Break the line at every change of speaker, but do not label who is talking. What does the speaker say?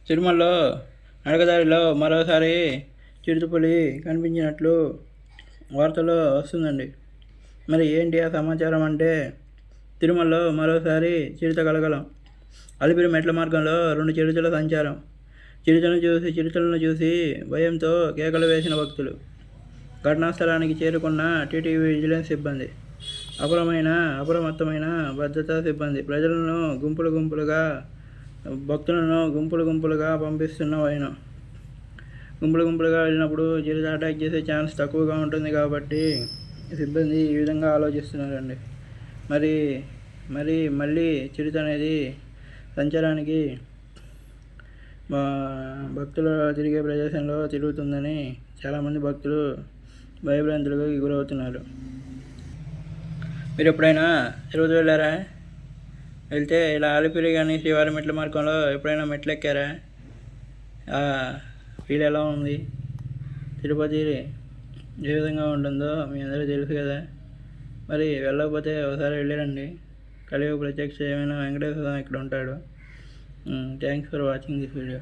తిరుమలలో నడకదారిలో మరోసారి చిరుతపులి కనిపించినట్లు వార్తల్లో వస్తుందండి. మరి ఏంటి ఆ సమాచారం అంటే, తిరుమలలో మరోసారి చిరుత కలకలం. అలిపిరి మెట్ల మార్గంలో 2 చిరుతల సంచారం. చిరుతలను చూసి భయంతో కేకలు వేసిన భక్తులు. ఘటనా స్థలానికి చేరుకున్న టీటీడీ విజిలెన్స్ సిబ్బంది. అప్రమత్తమైన భద్రతా సిబ్బంది. భక్తులను గుంపులు గుంపులుగా పంపిస్తున్న వైనం. గుంపులు గుంపులుగా వెళ్ళినప్పుడు చిరుత అటాక్ చేసే ఛాన్స్ తక్కువగా ఉంటుంది కాబట్టి సిబ్బంది ఈ విధంగా ఆలోచిస్తున్నారండి. మళ్ళీ చిరుత అనేది సంచారానికి భక్తులు తిరిగే ప్రదేశంలో తిరుగుతుందని చాలామంది భక్తులు భయభ్రాంతులకు గురవుతున్నారు. మీరు ఎప్పుడైనా తిరుపతి వెళ్ళారా? వెళ్తే ఇలా అలిపిరి కానీ శ్రీవారి మెట్ల మార్గంలో ఎప్పుడైనా మెట్లు ఎక్కారా? ఫీల్ ఎలా ఉంది? తిరుపతి ఏ విధంగా ఉంటుందో మీ అందరికీ తెలుసు కదా. మరి వెళ్ళకపోతే ఒకసారి వెళ్ళిరండి. కలియుగ ప్రత్యక్ష ఏమైనా వెంకటేశ్వర స్వామి ఇక్కడ ఉంటాడు. Thanks for watching this video.